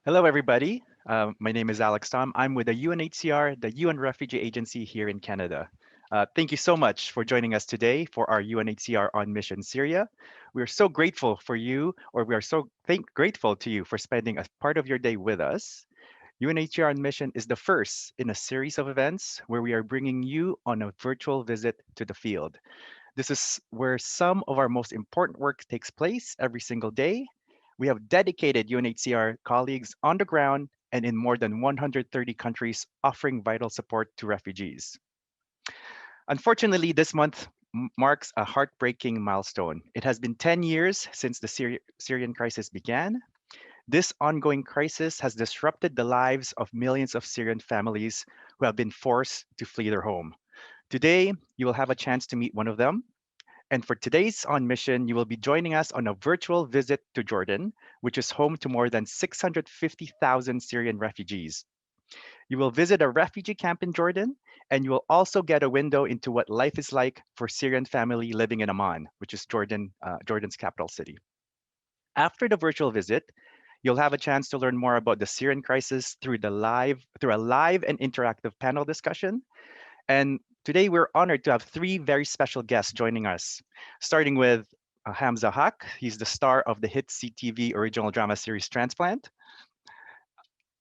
Hello, everybody. My name is Alex Tom. I'm with the UNHCR, the UN Refugee Agency here in Canada. Thank you so much for joining us today for our UNHCR on Mission Syria. We are so grateful for you, or we are so grateful to you for spending a part of your day with us. UNHCR on Mission is the first in a series of events where we are bringing you on a virtual visit to the field. This is where some of our most important work takes place every single day. We have dedicated UNHCR colleagues on the ground and in more than 130 countries offering vital support to refugees. Unfortunately, this month marks a heartbreaking milestone. It has been 10 years since the Syrian crisis began. This ongoing crisis has disrupted the lives of millions of Syrian families who have been forced to flee their home. Today, you will have a chance to meet one of them. And for today's On Mission, you will be joining us on a virtual visit to Jordan, which is home to more than 650,000 Syrian refugees. You will visit a refugee camp in Jordan, and you will also get a window into what life is like for Syrian family living in Amman, which is Jordan's capital city. After the virtual visit, you'll have a chance to learn more about the Syrian crisis through a live and interactive panel discussion. And today we're honored to have three very special guests joining us, starting with Hamza Haq. He's the star of the hit CTV original drama series Transplant.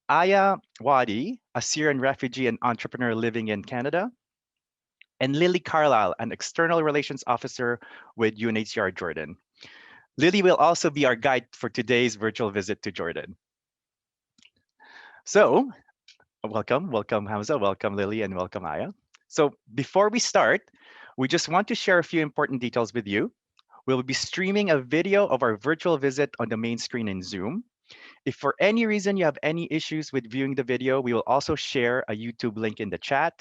Aya Wadi, a Syrian refugee and entrepreneur living in Canada. And Lily Carlisle, an external relations officer with UNHCR Jordan. Lily will also be our guide for today's virtual visit to Jordan. So, welcome Hamza, welcome Lily, and welcome Aya. So before we start, we just want to share a few important details with you. We'll be streaming a video of our virtual visit on the main screen in Zoom. If for any reason you have any issues with viewing the video, we will also share a YouTube link in the chat.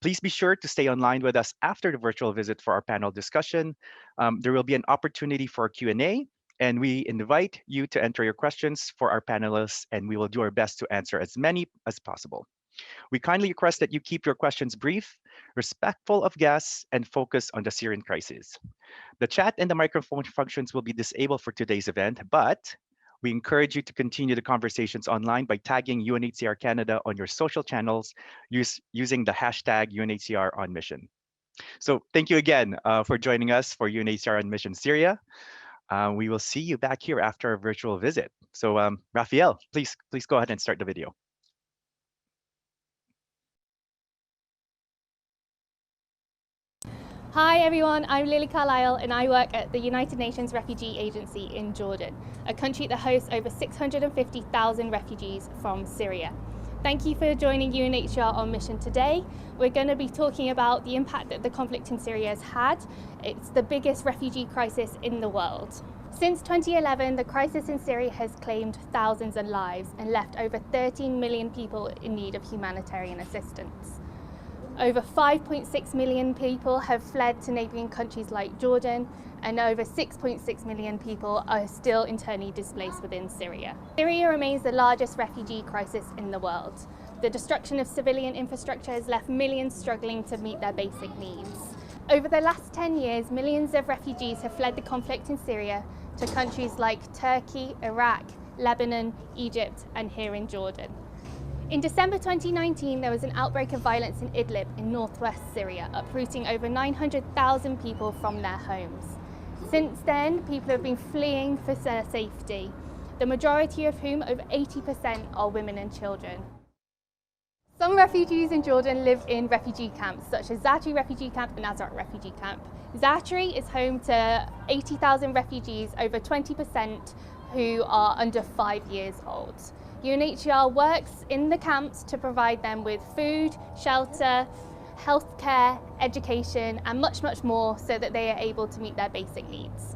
Please be sure to stay online with us after the virtual visit for our panel discussion. There will be an opportunity for a Q&A, and we invite you to enter your questions for our panelists, and we will do our best to answer as many as possible. We kindly request that you keep your questions brief, respectful of guests, and focus on the Syrian crisis. The chat and the microphone functions will be disabled for today's event, but we encourage you to continue the conversations online by tagging UNHCR Canada on your social channels using the hashtag UNHCR on Mission. So thank you again for joining us for UNHCR on Mission Syria. We will see you back here after our virtual visit. So Raphael, please go ahead and start the video. Hi everyone, I'm Lily Carlisle and I work at the United Nations Refugee Agency in Jordan, a country that hosts over 650,000 refugees from Syria. Thank you for joining UNHCR on Mission today. We're going to be talking about the impact that the conflict in Syria has had. It's the biggest refugee crisis in the world. Since 2011, the crisis in Syria has claimed thousands of lives and left over 13 million people in need of humanitarian assistance. Over 5.6 million people have fled to neighbouring countries like Jordan, and over 6.6 million people are still internally displaced within Syria. Syria remains the largest refugee crisis in the world. The destruction of civilian infrastructure has left millions struggling to meet their basic needs. Over the last 10 years, millions of refugees have fled the conflict in Syria to countries like Turkey, Iraq, Lebanon, Egypt, and here in Jordan. In December 2019, there was an outbreak of violence in Idlib in northwest Syria, uprooting over 900,000 people from their homes. Since then, people have been fleeing for their safety, the majority of whom, over 80%, are women and children. Some refugees in Jordan live in refugee camps, such as Zatari Refugee Camp and Azraq Refugee Camp. Zatari is home to 80,000 refugees, over 20% who are under 5 years old. UNHCR works in the camps to provide them with food, shelter, healthcare, education, and much, much more so that they are able to meet their basic needs.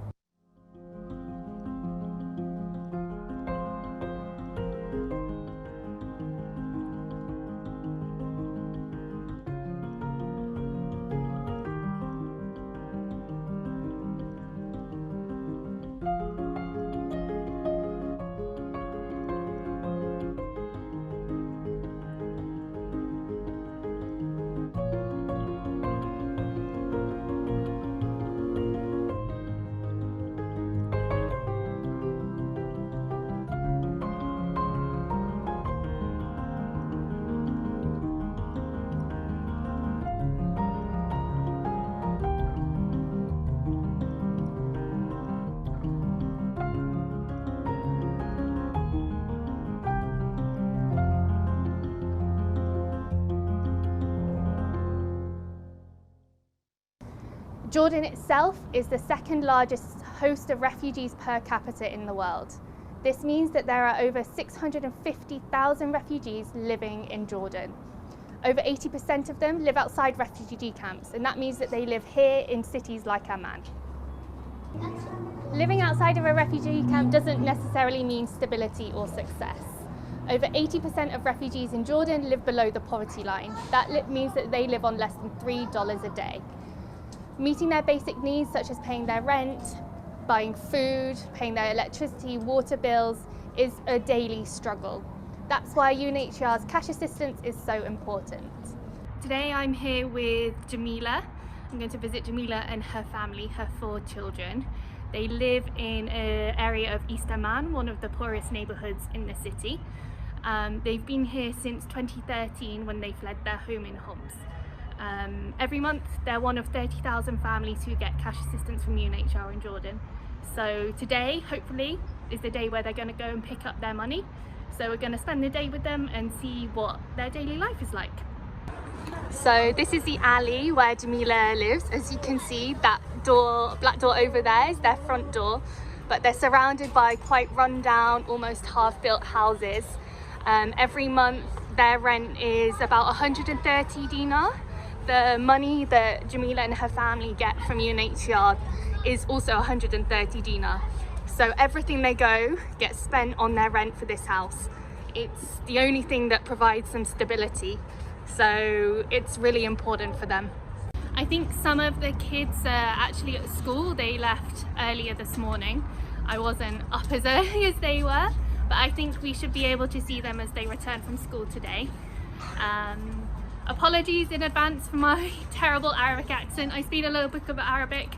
Jordan itself is the second largest host of refugees per capita in the world. This means that there are over 650,000 refugees living in Jordan. Over 80% of them live outside refugee camps, and that means that they live here in cities like Amman. Living outside of a refugee camp doesn't necessarily mean stability or success. Over 80% of refugees in Jordan live below the poverty line. That means that they live on less than $3 a day. Meeting their basic needs, such as paying their rent, buying food, paying their electricity, water bills, is a daily struggle. That's why UNHCR's cash assistance is so important. Today I'm here with Jamila. I'm going to visit Jamila and her family, her 4 children. They live in an area of East Amman, one of the poorest neighbourhoods in the city. They've been here since 2013 when they fled their home in Homs. Every month they're one of 30,000 families who get cash assistance from UNHCR in Jordan. So today, hopefully, is the day where they're going to go and pick up their money. So we're going to spend the day with them and see what their daily life is like. So this is the alley where Jamila lives. As you can see, that door, black door over there, is their front door, but they're surrounded by quite run-down, almost half-built houses. Every month their rent is about 130 dinar. The money that Jamila and her family get from UNHCR is also 130 dinar. So everything they go gets spent on their rent for this house. It's the only thing that provides some stability. So it's really important for them. I think some of the kids are actually at school. They left earlier this morning. I wasn't up as early as they were, but I think we should be able to see them as they return from school today. Apologies in advance for my terrible Arabic accent. I speak a little bit of Arabic,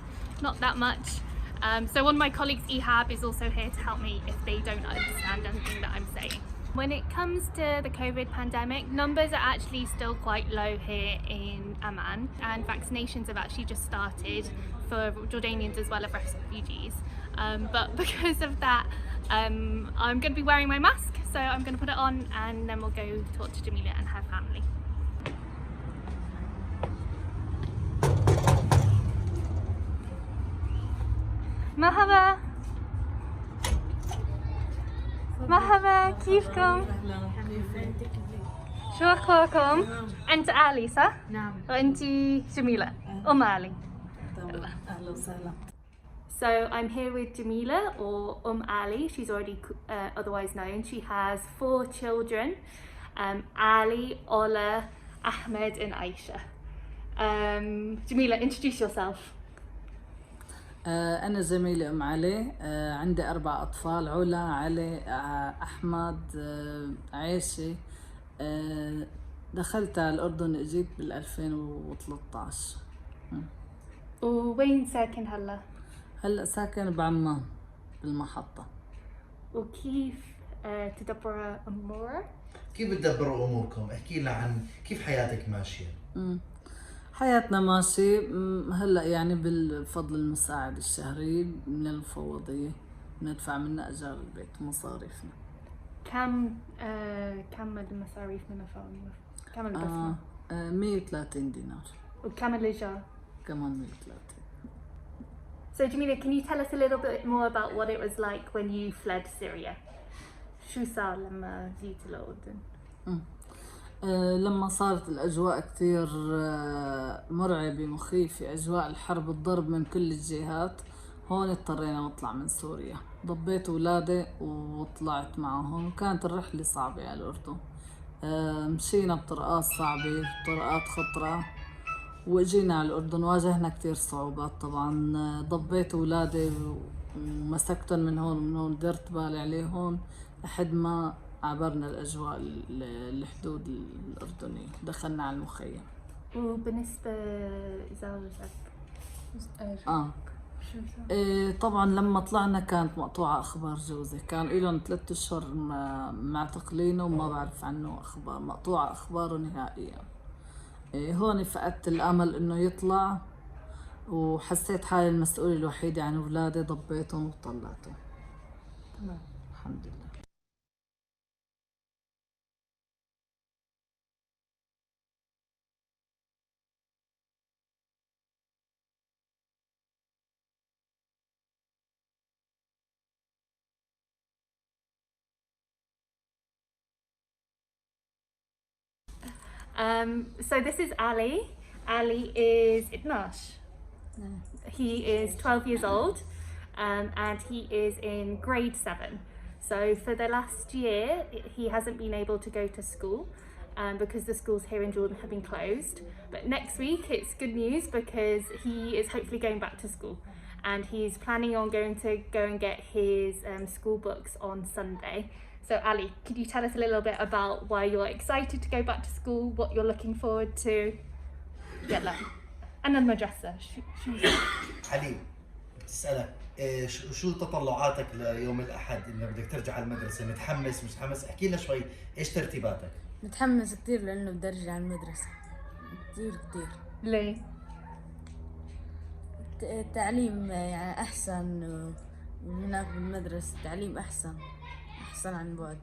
not that much. So one of my colleagues, Ihab, is also here to help me if they don't understand anything that I'm saying. When it comes to the COVID pandemic, numbers are actually still quite low here in Amman, and vaccinations have actually just started for Jordanians as well as refugees. But because of that, I'm going to be wearing my mask, so I'm going to put it on and then we'll go talk to Jamila and her family. مرحبا مرحبا كيفكم؟ شو أخباركم؟ أنت علي صح؟ نعم. وأنت جميلة أم علي. أهلا وسهلا. So I'm here with Jamila, or Ali. She's already otherwise known. She has 4 children, Ali, Ola, Ahmed and Aisha. Jamila, introduce yourself. أنا زميلة أم علي. عندي 4 أطفال: علا، علي، أحمد، عيشة. دخلت على الأردن، إجيت بال2013. وين ساكن هلا؟ هلأ ساكن بعمان بالمحطة. وكيف تدبر أمورك؟ كيف بتدبروا اموركم؟ احكي لنا عن كيف حياتك ماشيه. حياتنا ماشي. هلأ يعني بالفضل المساعد الشهري من المفوضية ندفع منها أجار البيت ومصاريفنا. كم المصاريف من الفوضى؟ كم الدفع؟ 130 دينار. وكم الإيجار؟ كمان 130. So Jamila, can you tell us a little bit more about what it was like when you fled Syria? شو صار لما جيت الأردن؟ لما صارت الأجواء كتير مرعبة مخيفة، أجواء الحرب، الضرب من كل الجهات، هون اضطرينا نطلع من سوريا. ضبيت أولادي وطلعت معهم، وكانت الرحلة صعبة على الأردن. مشينا بطرقات صعبة، بطرقات خطرة، واجينا على الأردن واجهنا كتير صعوبات. طبعا ضبيت أولادي ومسكتهم من هون ومن هون، درت بالي عليهم لحد ما عبرنا الأجواء الحدود الأردنية، دخلنا على المخيم. وبالنسبة زوجك؟ شو صار؟ طبعا لما طلعنا كانت مقطوعة أخبار جوزي، كان إلهم 3 أشهر معتقلينه وما بعرف عنه أخبار، مقطوعة أخباره نهائيا. هون فقدت الأمل إنه يطلع، وحسيت حالي المسؤولة الوحيدة عن أولادي، ضبيتهم وطلعتهم. تمام. الحمد لله. So this is Ali. Ali is 12. He is 12 years old, and he is in grade 7. So for the last year, he hasn't been able to go to school because the schools here in Jordan have been closed. But next week it's good news because he is hopefully going back to school, and he's planning on going to go and get his school books on Sunday. So Ali, could you tell us a little bit about why you're excited to go back to school, what you're looking forward to? يلا أنا المدرسة شو علي بتسألك شو تطلعاتك ليوم الأحد إنه بدك ترجع على المدرسة؟ متحمس مش متحمس؟ احكي لنا شوي إيش ترتيباتك؟ متحمس كتير لأنه بدي أرجع المدرسة كتير كتير. ليه؟ التعليم يعني أحسن من هناك بالمدرسة، التعليم أحسن عن بعد.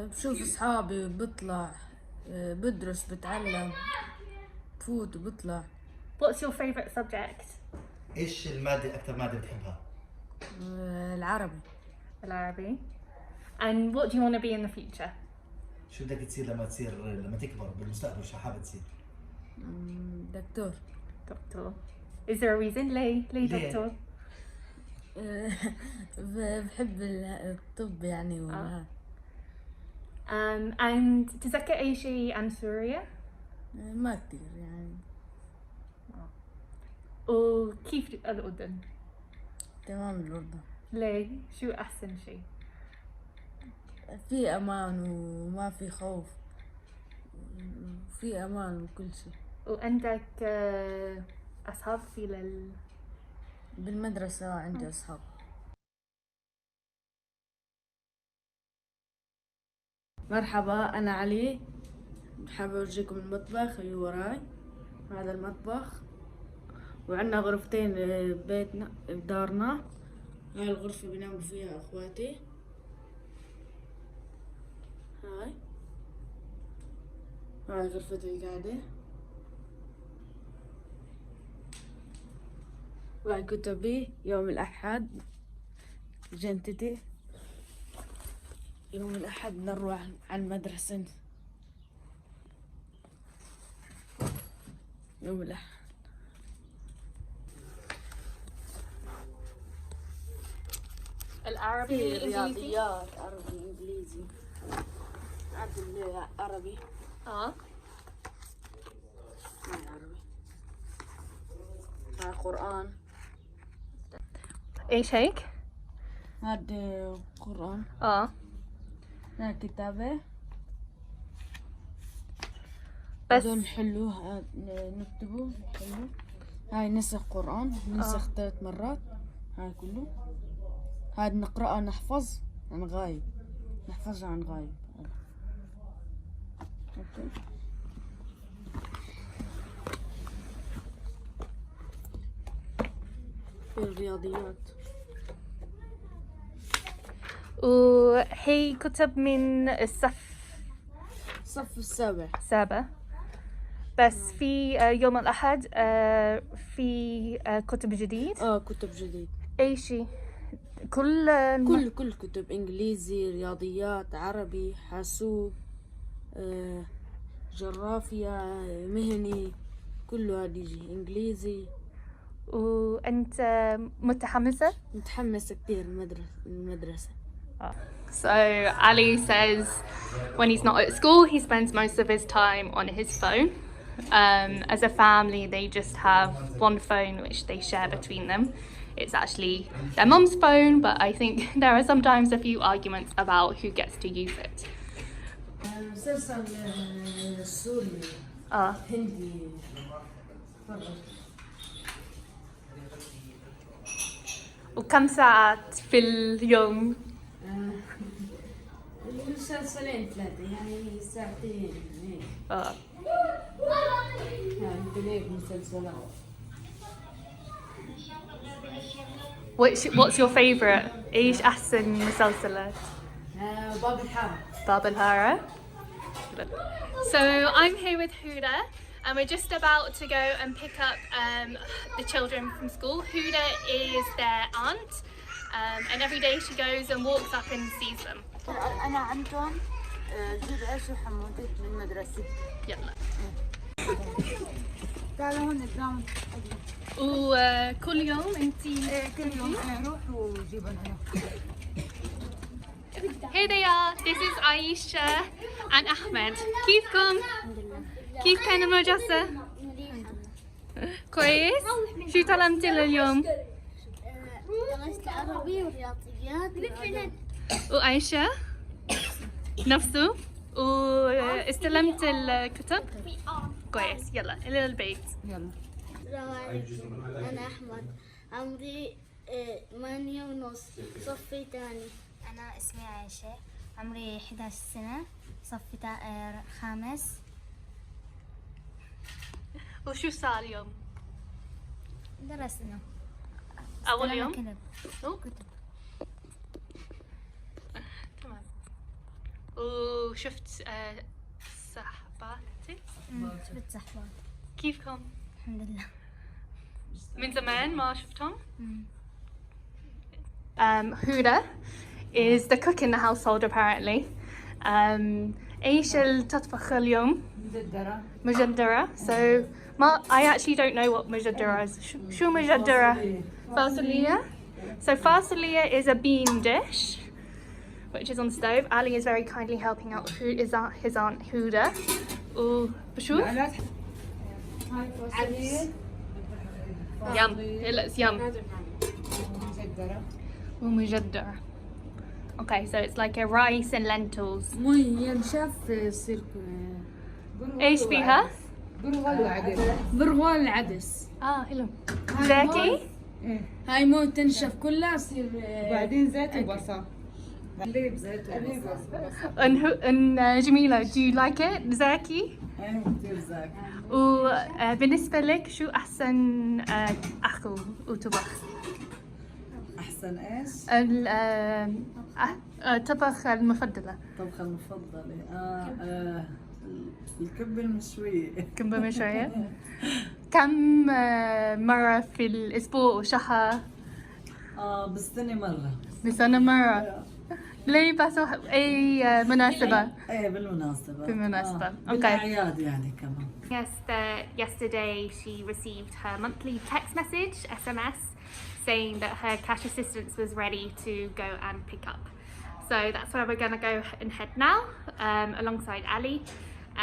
بشوف أصحابي بطلع بدرس بتعلم بفوت وبطلع. What's your favourite subject? إيش المادة أكثر مادة بتحبها؟ العربي. العربي. And what do you want to be in the future? شو بدك تصير لما تكبر بالمستقبل؟ شو حابب تصير؟ دكتور. Doctor. Is there a reason? ليه دكتور؟ بحب الطب يعني وهذا. And تذكر أي شيء عن سوريا؟ ما كتير يعني. وكيف الأردن؟ تمام الأردن. ليه؟ شو أحسن شيء؟ في أمان وما في خوف، في أمان وكل شيء. وعندك أصحاب بالمدرسة عندي أصحاب. مرحبا، أنا علي، حابة أورجيكم المطبخ اللي وراي. هذا المطبخ، وعندنا غرفتين ببيتنا بدارنا. هاي الغرفة بيناموا فيها أخواتي. هاي غرفة القعدة. وهاي كتبي يوم الأحد، جنتتي يوم الأحد نروح على المدرسة. يوم الأحد العربي رياضيات، عربي إنجليزي. عاد عربي. هاي عربي. هاي قرآن. إيش هيك؟ هاد قرآن. هاي كتابة. بس هذول نحلوه نكتبوه نحلوه. هاي نسخ قرآن، نسخ 3 مرات. هاي كله. هاد نقرأه نحفظ عن غايب، نحفظه عن غايب. أوكي. في الرياضيات. وهي كتب من الصف السابع. بس في يوم الأحد في كتب جديد. كتب جديد. أي شيء؟ كل كتب إنجليزي، رياضيات، عربي، حاسوب، جغرافيا، مهني، كله هاد يجي إنجليزي. وأنت متحمسة كتير المدرسة. So Ali says when he's not at school, he spends most of his time on his phone. As a family, they just have one phone which they share between them. It's actually their mum's phone, but I think there are sometimes a few arguments about who gets to use it. مسلسل سوري هندي. وكم ساعات في اليوم؟ المسلسلين 3 يعني ساعتين. يعني مسلسلات. What's your favourite? إيش أحسن مسلسلات؟ باب الحارة. So I'm here with Huda, and we're just about to go and pick up the children from school. Huda is their aunt, and every day she goes and walks up and sees them. أنا أنتون. جيب عيش وحموتك من المدرسة. يلا. تعالوا هون الجراوند. وكل يوم انتي؟ كل يوم أنا أروح وجيبهم أنا. Here they are. This is Aisha and Ahmed. كيفكم؟ كيف كان المدرسة؟ كويس؟ شو تعلمتي اليوم؟ درست عربي ورياضيات وعايشة نفسه واستلمت الكتب كويس. يلا إلى البيت. يلا. السلام عليكم. أنا أحمد عمري 8.5 صفي تاني. أنا اسمي عائشة عمري 11 سنة صف خامس. وشو صار اليوم؟ درسنا أول يوم؟ كتب. كتب. تمام. وشفت صحباتك؟ شفت صحبات كيفكم؟ الحمد لله. من زمان ما شفتهم؟ Huda is the cook in the household apparently. ايش اللي تطبخ اليوم؟ مجدرة. So I actually don't know what مجدرة is. شو مجدرة؟ فاصوليا. So فاصوليا is a bean dish which is on the stove. Ali is very kindly helping out his aunt Huda. وبشوف yum. It looks yum. ومجدرة. Okay, so it's like a rice and lentils. مي مشاف يصير ايش فيها؟ برغوان العدس. حلو. زاكي؟ هاي مو تنشف كلها يصير بعدين زيت وبصل. حليب زيت وبصل. and جميلة, do you like it? زاكي؟ ايه كثير زاكي. وبالنسبة لك شو أحسن أكل وطبخ؟ احسن ايش؟ الطبخ المفضلة. الطبخة المفضلة الكبة المشوية. كم مشوية؟ كم مرة في الأسبوع وشهر؟ بالسنة مرة. بالسنة مرة. ليه بس أي مناسبة؟ ايه بالمناسبة. بالمناسبة. Okay. بالأعياد يعني كمان. Yesterday she received her monthly text message, SMS, saying that her cash assistance was ready to go and pick up. So that's where we're going to go and head now, alongside Ali,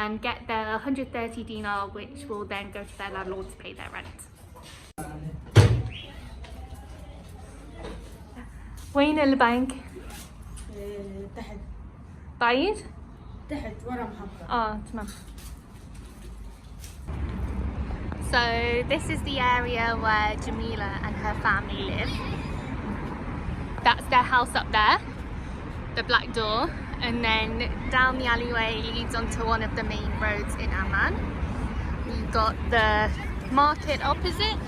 and get their 130 dinar, which will then go to their landlord to pay their rent. وين البنك؟ تحت بعيد؟ تحت ورا محطة. تمام. So this is the area where Jamila and her family live. That's their house up there, the black door, and then down the alleyway leads onto one of the main roads in Amman. We've got the market opposite.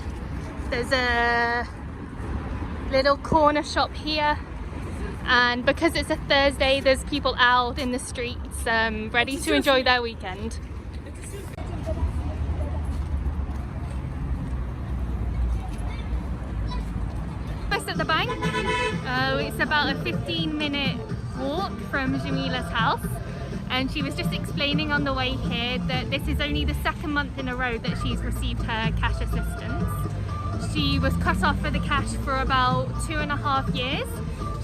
There's a little corner shop here, and because it's a Thursday, there's people out in the streets ready to enjoy their weekend. At the bank, it's about a 15-minute walk from Jamila's house, and she was just explaining on the way here that this is only the second month in a row that she's received her cash assistance. She was cut off for the cash for about 2.5 years.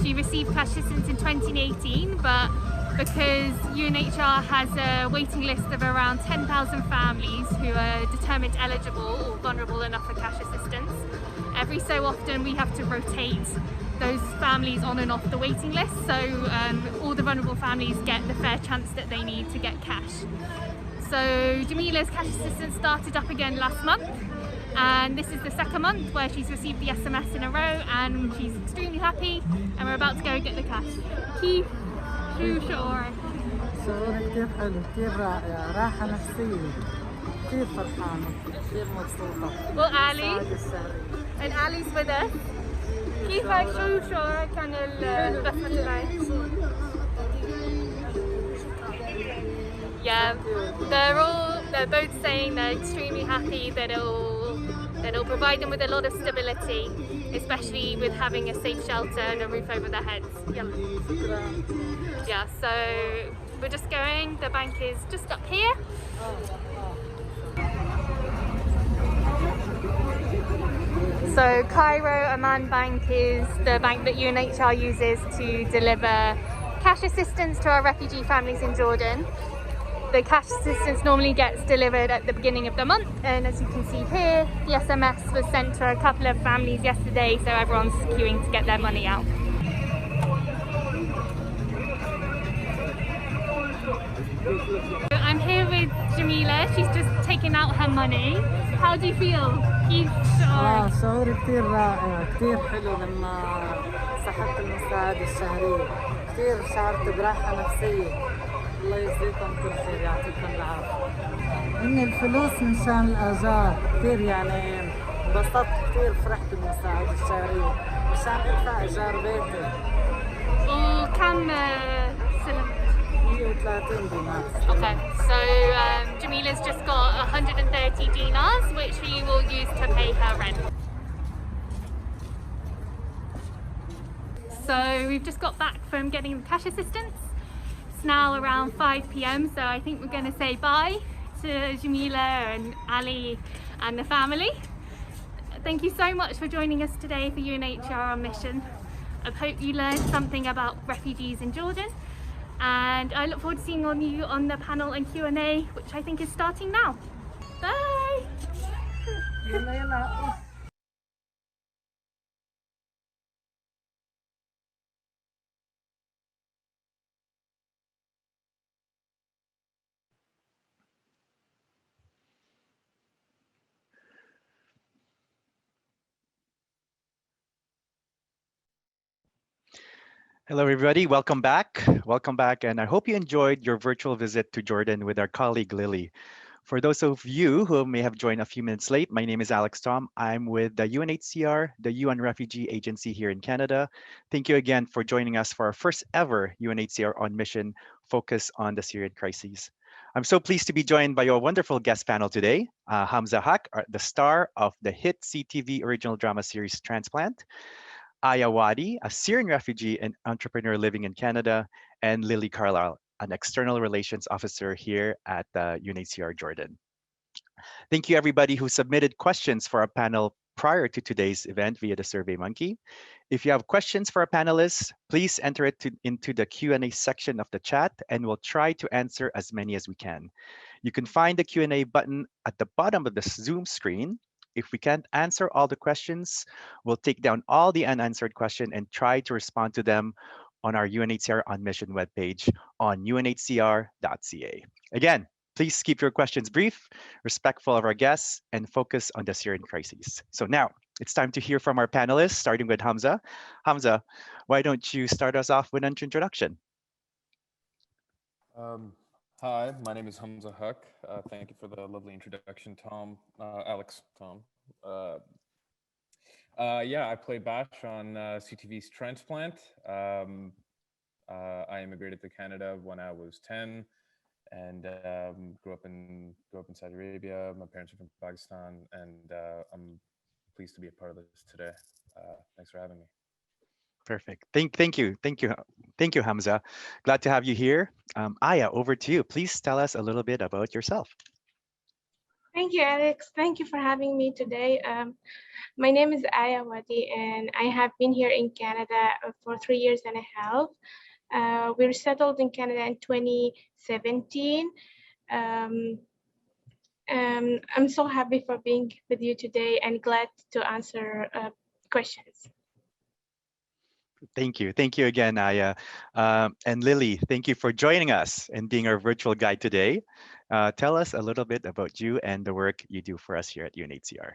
She received cash assistance in 2018, but because UNHCR has a waiting list of around 10,000 families who are determined eligible or vulnerable enough for cash assistance, every so often we have to rotate those families on and off the waiting list, so all the vulnerable families get the fair chance that they need to get cash. So Jamila's cash assistance started up again last month, and this is the second month where she's received the SMS in a row, and she's extremely happy, and we're about to go get the cash. كيف شو شعورك؟ شعوري كثير حلو، كثير رائع، راحة نفسية، كثير فرحانة، كثير مبسوطة. Well, Ali, and Ali's with us. كيفك شو شعورك عن البسمة العين؟ Yeah, they're both saying they're extremely happy that and it'll provide them with a lot of stability, especially with having a safe shelter and a roof over their heads. Yeah, so we're just going, the bank is just up here. So Cairo Amman Bank is the bank that UNHCR uses to deliver cash assistance to our refugee families in Jordan. The cash assistance normally gets delivered at the beginning of the month, and as you can see here, the SMS was sent to a couple of families yesterday, so everyone's queuing to get their money out. I'm here with Jamila. She's just taken out her money. How do you feel? شعوري كتير رائع، كتير حلو لما سحبت المساعدة الشهرية، كتير شعرت براحة نفسية. الله يجزيكم كل خير، يعطيكم العافية. إن الفلوس مشان الآجار، كتير يعني انبسطت، كتير فرحت بالمساعدة الشهرية مشان أدفع إيجار بيتي. وكم سلمت؟ 130 دينار. Okay, so Jamila's just got 130 dinars, which she will use to pay her rent. So we've just got back from getting the cash assistance. It's now around 5 p.m, so I think we're going to say bye to Jamila and Ali and the family. Thank you so much for joining us today for UNHCR on mission. I hope you learned something about refugees in Jordan, and I look forward to seeing you on the panel and Q&A, which I think is starting now. Bye! Hello, everybody. Welcome back. Welcome back. And I hope you enjoyed your virtual visit to Jordan with our colleague, Lily. For those of you who may have joined a few minutes late, my name is Alex Tom. I'm with the UNHCR, the UN Refugee Agency here in Canada. Thank you again for joining us for our first ever UNHCR on mission focus on the Syrian crisis. I'm so pleased to be joined by a wonderful guest panel today. Hamza Haq, the star of the hit CTV original drama series Transplant. Aya Wadi, a Syrian refugee and entrepreneur living in Canada, and Lily Carlisle, an external relations officer here at UNHCR Jordan. Thank you everybody who submitted questions for our panel prior to today's event via the SurveyMonkey. If you have questions for our panelists, please enter it into the Q&A section of the chat, and we'll try to answer as many as we can. You can find the Q&A button at the bottom of the Zoom screen. If we can't answer all the questions, we'll take down all the unanswered questions and try to respond to them on our UNHCR on Mission webpage on unhcr.ca. Again, please keep your questions brief, respectful of our guests, and focus on the Syrian crisis. So now it's time to hear from our panelists, starting with Hamza. Hamza, why don't you start us off with an introduction? Hi, my name is Hamza Haq. Thank you for the lovely introduction, Tom, Alex, Tom. Yeah, I play Bash on CTV's Transplant. I immigrated to Canada when I was 10 and grew up in Saudi Arabia. My parents are from Pakistan, and I'm pleased to be a part of this today. Thanks for having me. Perfect. Thank you, Hamza. Glad to have you here. Aya, over to you. Please tell us a little bit about yourself. Thank you, Alex. Thank you for having me today. My name is Aya Wadi, and I have been here in Canada for 3 years and a half. We were settled in Canada in 2017. I'm so happy for being with you today and glad to answer questions. Thank you. Thank you again, Aya. And Lily, thank you for joining us and being our virtual guide today. Tell us a little bit about you and the work you do for us here at UNHCR.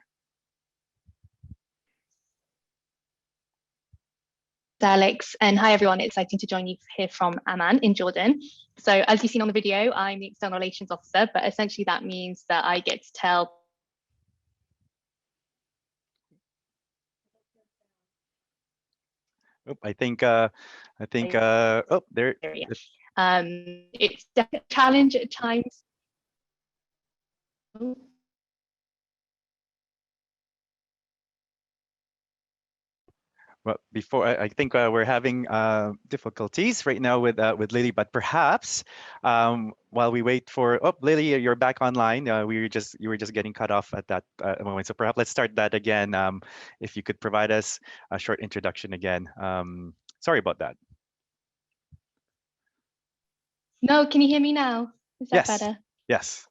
Alex, and hi everyone, it's exciting to join you here from Amman in Jordan. So as you've seen on the video, I'm the external relations officer, but essentially that means that I get to tell I think oh, there. It's a challenge at times. Well, before I think we're having difficulties right now with Lily, but perhaps while we wait for Lily, you're back online. You were just getting cut off at that moment, so perhaps let's start that again. If you could provide us a short introduction again. Sorry about that. No, can you hear me now? Is that Yes. better? Yes.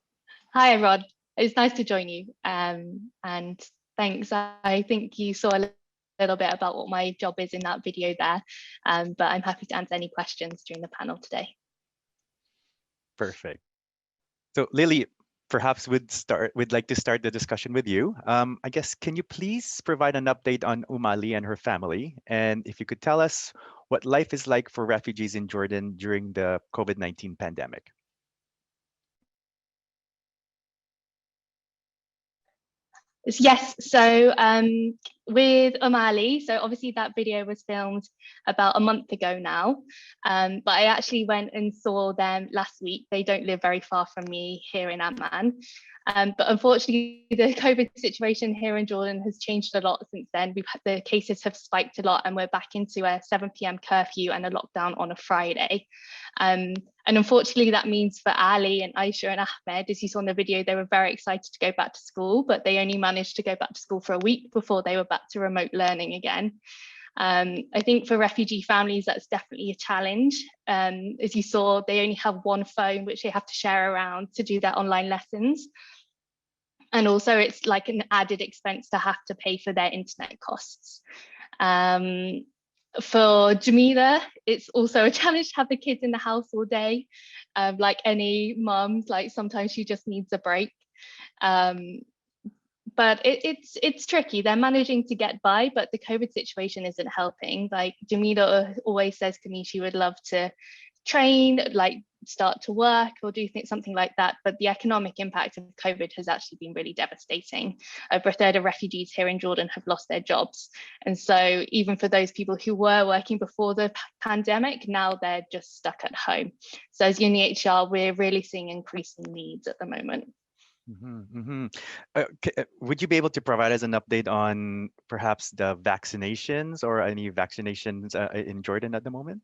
Hi, Rod. It's nice to join you. And thanks. I think you saw a little bit about what my job is in that video there, but I'm happy to answer any questions during the panel today. Perfect. So Lily, perhaps we'd like to start the discussion with you. I guess, can you please provide an update on Umali and her family? And if you could tell us what life is like for refugees in Jordan during the COVID-19 pandemic. Yes, so with Umali, so obviously that video was filmed about a month ago now, but I actually went and saw them last week. They don't live very far from me here in Amman. But unfortunately, the COVID situation here in Jordan has changed a lot since then. The cases have spiked a lot, and we're back into a 7 p.m. curfew and a lockdown on a Friday. And unfortunately, that means for Ali and Aisha and Ahmed, as you saw in the video, they were very excited to go back to school, but they only managed to go back to school for a week before they were back to remote learning again. I think for refugee families, that's definitely a challenge. As you saw, they only have one phone, which they have to share around to do their online lessons. And also it's like an added expense to have to pay for their internet costs. For Jamila, it's also a challenge to have the kids in the house all day. Like any mum, like sometimes she just needs a break. But it's tricky. They're managing to get by, but the COVID situation isn't helping. Like Jamila always says to me, she would love to train, like start to work or do something like that. But the economic impact of COVID has actually been really devastating. Over a third of refugees here in Jordan have lost their jobs. And so even for those people who were working before the pandemic, now they're just stuck at home. So as UNHCR, we're really seeing increasing needs at the moment. Would you be able to provide us an update on perhaps the vaccinations or any vaccinations in Jordan at the moment?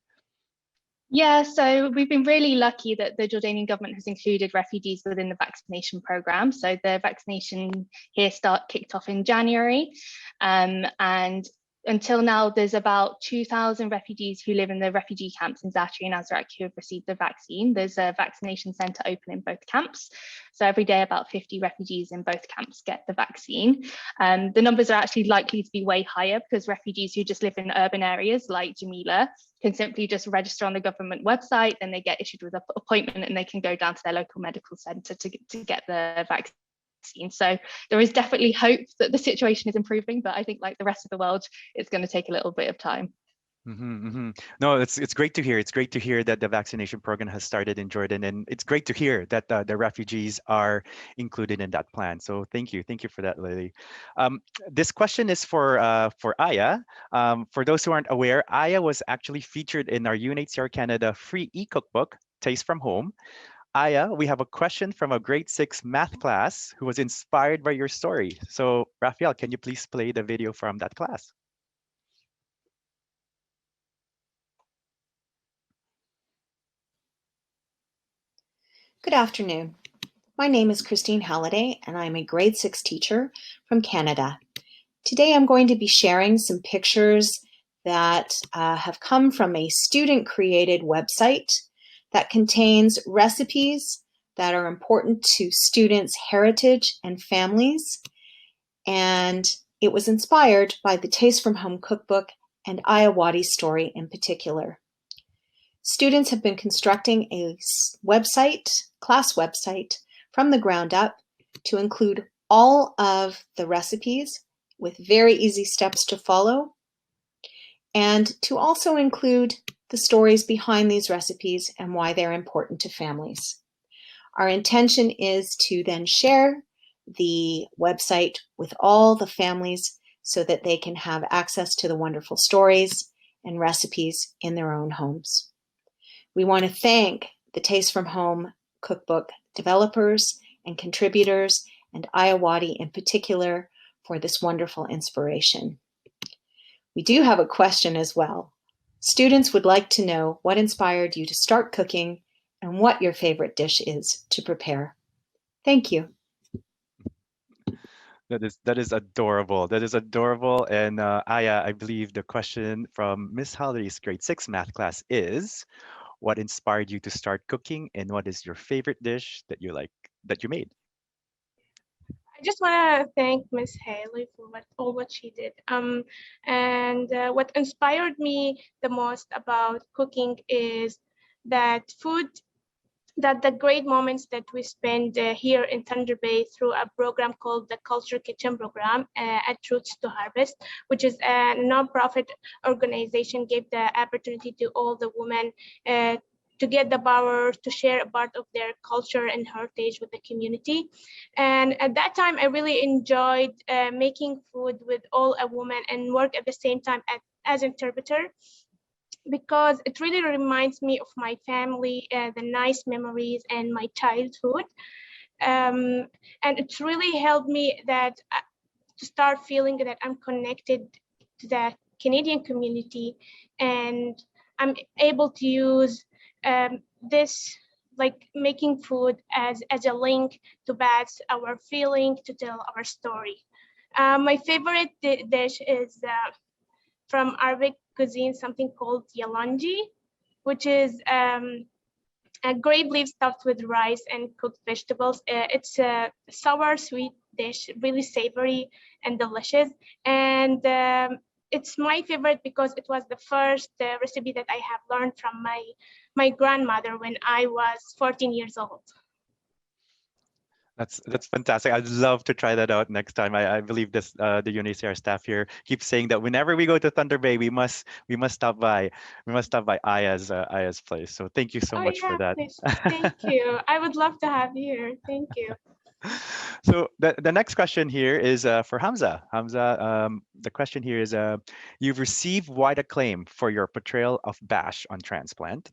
Yeah, so we've been really lucky that the Jordanian government has included refugees within the vaccination program. So the vaccination here kicked off in January, and until now, there's about 2,000 refugees who live in the refugee camps in Zatri and Azraq who have received the vaccine. There's a vaccination centre open in both camps. So every day, about 50 refugees in both camps get the vaccine. The numbers are actually likely to be way higher because refugees who just live in urban areas like Jamila can simply just register on the government website, then they get issued with an appointment and they can go down to their local medical centre to get the vaccine. So there is definitely hope that the situation is improving, but I think like the rest of the world, it's going to take a little bit of time. No, it's great to hear. It's great to hear that the vaccination program has started in Jordan, and it's great to hear that the refugees are included in that plan. So thank you for that, Lily. This question is for Aya. For those who aren't aware, Aya was actually featured in our UNHCR Canada free e-cookbook, Taste from Home. Aya, we have a question from a grade 6 math class who was inspired by your story. So Raphael, can you please play the video from that class? Good afternoon. My name is Christine Halliday, and I'm a grade 6 teacher from Canada. Today I'm going to be sharing some pictures that have come from a student-created website that contains recipes that are important to students' heritage and families, and it was inspired by the Taste from Home cookbook and Aya Wadi's story in particular. Students have been constructing a class website, from the ground up to include all of the recipes with very easy steps to follow, and to also include the stories behind these recipes and why they're important to families. Our intention is to then share the website with all the families so that they can have access to the wonderful stories and recipes in their own homes. We want to thank the Taste from Home cookbook developers and contributors, and Aya Wadi in particular, for this wonderful inspiration. We do have a question as well. Students would like to know what inspired you to start cooking and what your favorite dish is to prepare. Thank you. That is adorable. That is adorable. And Aya, I believe the question from Miss Halliday's grade 6 math class is, what inspired you to start cooking and what is your favorite dish that you made? I just want to thank Miss Haley for all what she did. And what inspired me the most about cooking is that the great moments that we spend here in Thunder Bay through a program called the Culture Kitchen Program at Roots to Harvest, which is a nonprofit organization, gave the opportunity to all the women to get the power to share a part of their culture and heritage with the community. And at that time, I really enjoyed making food with all a woman and work at the same time as interpreter, because it really reminds me of my family, the nice memories and my childhood. And it's really helped me to start feeling that I'm connected to the Canadian community, and I'm able to use this, like making food as a link to pass our feeling, to tell our story. My favorite dish is from Arabic cuisine, something called yalanji, which is a grape leaf stuffed with rice and cooked vegetables. It's a sour, sweet dish, really savory and delicious. And it's my favorite because it was the first recipe that I have learned from my grandmother when I was 14 years old. That's fantastic. I'd love to try that out next time. I believe this the UNHCR staff here keeps saying that whenever we go to Thunder Bay, we must stop by Aya's place. So thank you so Oh much for yeah, that. please. Thank you. I would love to have you here. Thank you. So the next question here is for Hamza. Hamza, the question here is, you've received wide acclaim for your portrayal of Bash on Transplant.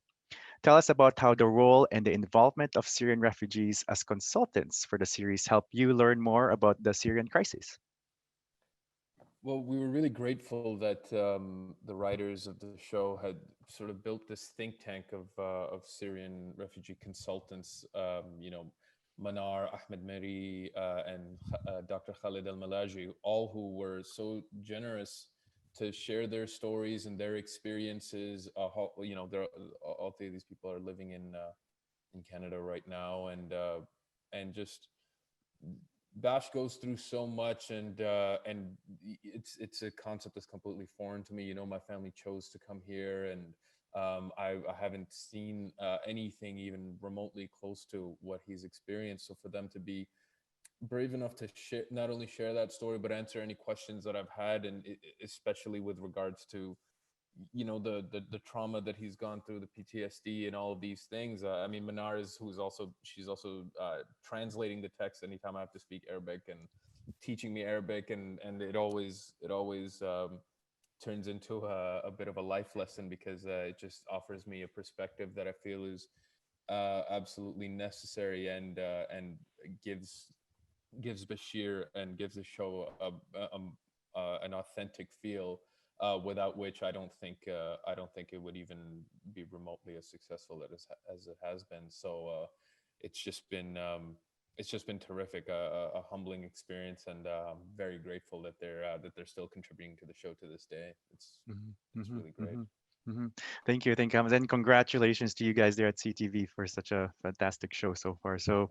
Tell us about how the role and the involvement of Syrian refugees as consultants for the series help you learn more about the Syrian crisis. Well, we were really grateful that the writers of the show had sort of built this think tank of Syrian refugee consultants. Manar, Ahmed Meri, and Dr. Khalid Al Malaji, all who were so generous to share their stories and their experiences. All three of these people are living in Canada right now, and just Bash goes through so much, and it's a concept that's completely foreign to me. My family chose to come here, and I haven't seen anything even remotely close to what he's experienced. So for them to be brave enough to share, not only share that story, but answer any questions that I've had, and especially with regards to the trauma that he's gone through, the PTSD and all of these things. I mean, Manar she's also translating the text anytime I have to speak Arabic, and teaching me Arabic, and it always turns into a bit of a life lesson, because it just offers me a perspective that I feel is absolutely necessary, and gives Bashir and gives the show an authentic feel, without which I don't think it would even be remotely as successful as it has been. So it's just been terrific, a humbling experience, and I'm very grateful that they're still contributing to the show to this day. It's really great. Thank you, Hamza, and congratulations to you guys there at CTV for such a fantastic show so far. So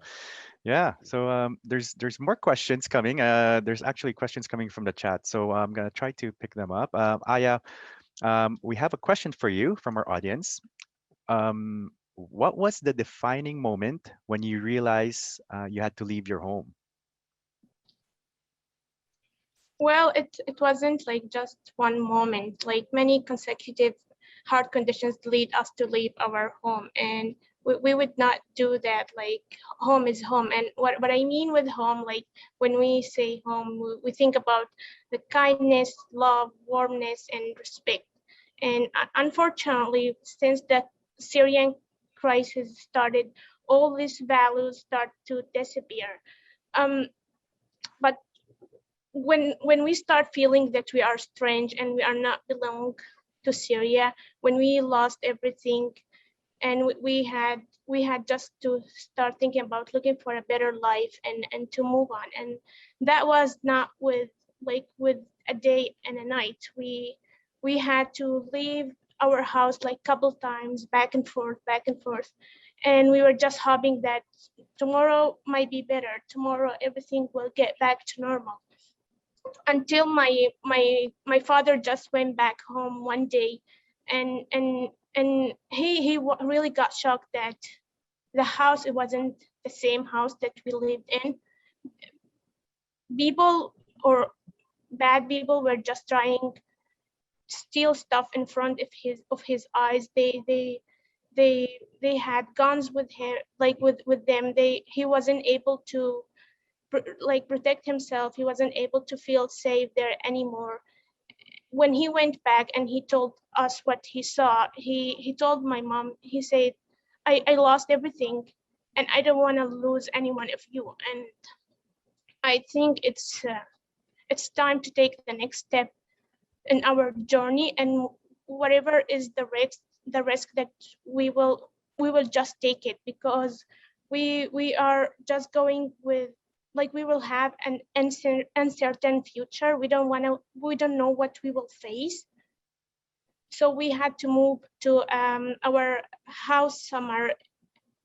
yeah, so there's more questions coming. There's actually questions coming from the chat, so I'm gonna try to pick them up. Aya, we have a question for you from our audience. What was the defining moment when you realized you had to leave your home? Well, it wasn't like just one moment. Like many consecutive hard conditions lead us to leave our home, and we would not do that. Like home is home, and what I mean with home, like when we say home, we think about the kindness, love, warmness, and respect. And unfortunately, since the Syrian crisis started, all these values start to disappear. But when we start feeling that we are strange and we are not belong to Syria, when we lost everything, and we had just to start thinking about looking for a better life and to move on. And that was not with a day and a night. We had to leave our house like couple times, back and forth, and we were just hoping that tomorrow might be better, tomorrow everything will get back to normal, until my father just went back home one day, and he really got shocked that the house, it wasn't the same house that we lived in. People, or bad people, were just trying to steal stuff in front of his eyes. They had guns with him, like with them. He wasn't able to protect himself. He wasn't able to feel safe there anymore. When he went back and he told us what he saw, he told my mom, he said, I lost everything and I don't want to lose any one of you. And I think it's time to take the next step in our journey, and whatever is the risk that we will just take it, because we are just going with, like, we will have an uncertain future. We don't know what we will face. So we had to move to our house somewhere,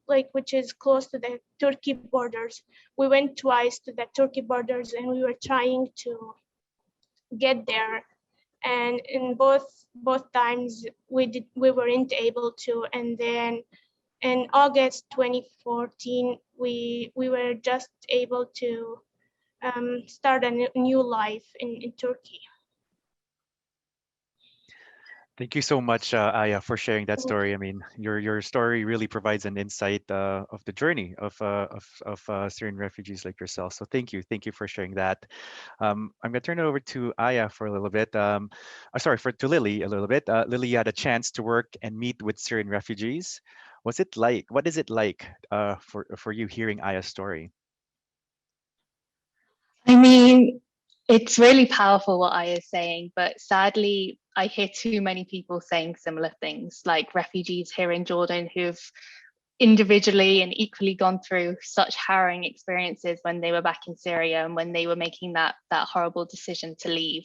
like, which is close to the Turkey borders. We went twice to the Turkey borders and we were trying to get there, and in both times we weren't able to. And then in August 2014, we were just able to start a new life in Turkey. Thank you so much, Aya, for sharing that story. I mean, your story really provides an insight of the journey of Syrian refugees like yourself. So thank you for sharing that. I'm gonna turn it over to Aya for a little bit. Sorry, to Lily a little bit. Lily, you had a chance to work and meet with Syrian refugees. What's it like? What is it like for you hearing Aya's story? I mean, it's really powerful what I is saying, but sadly, I hear too many people saying similar things, like refugees here in Jordan who've individually and equally gone through such harrowing experiences when they were back in Syria and when they were making that horrible decision to leave.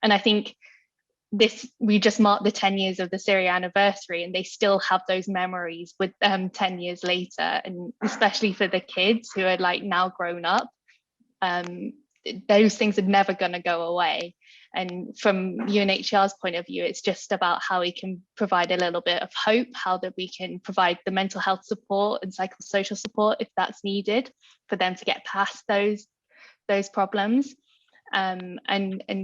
And I think we just marked the 10 years of the Syria anniversary, and they still have those memories with 10 years later, and especially for the kids who are like now grown up. Those things are never going to go away. And from UNHCR's point of view, it's just about how we can provide a little bit of hope, how that we can provide the mental health support and psychosocial support if that's needed for them to get past those problems, and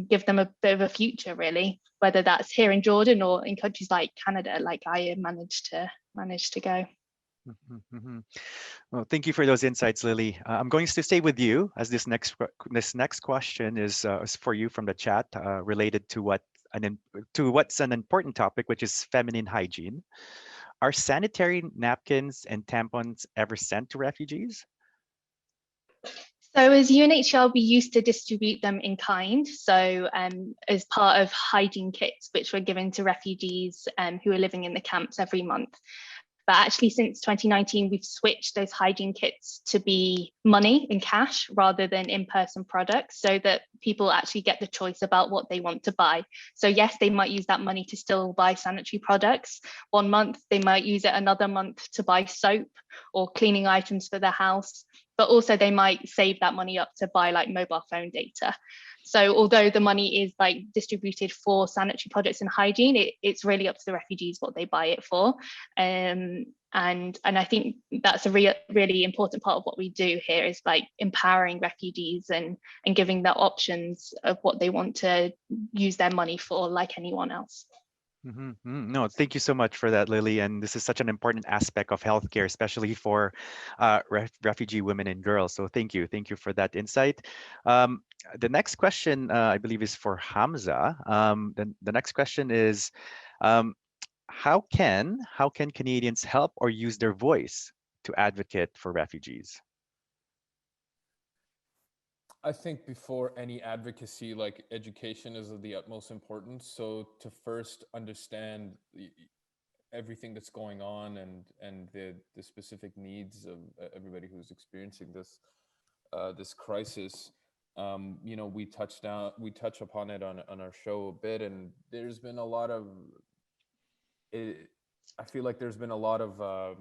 give them a bit of a future, really, whether that's here in Jordan or in countries like Canada, like I managed to go. Mm-hmm. Well, thank you for those insights, Lily. I'm going to stay with you, as this next question is for you from the chat, related to what's an important topic, which is feminine hygiene. Are sanitary napkins and tampons ever sent to refugees? So as UNHCR, we used to distribute them in kind. So as part of hygiene kits, which were given to refugees who are living in the camps every month. But actually, since 2019, we've switched those hygiene kits to be money and cash rather than in-person products, so that people actually get the choice about what they want to buy. So yes, they might use that money to still buy sanitary products. One month, they might use it another month to buy soap or cleaning items for their house. But also they might save that money up to buy like mobile phone data. So although the money is like distributed for sanitary products and hygiene, it's really up to the refugees what they buy it for. And I think that's a really important part of what we do here, is like empowering refugees and giving them options of what they want to use their money for, like anyone else. Mm-hmm. No, thank you so much for that, Lily. And this is such an important aspect of healthcare, especially for refugee women and girls. So thank you for that insight. The next question, I believe, is for Hamza. The next question is, how can Canadians help or use their voice to advocate for refugees? I think before any advocacy, like education is of the utmost importance. So to first understand everything that's going on and the specific needs of everybody who's experiencing this crisis. You know, we touch upon it on our show a bit, and there's been a lot of I feel like there's been a lot of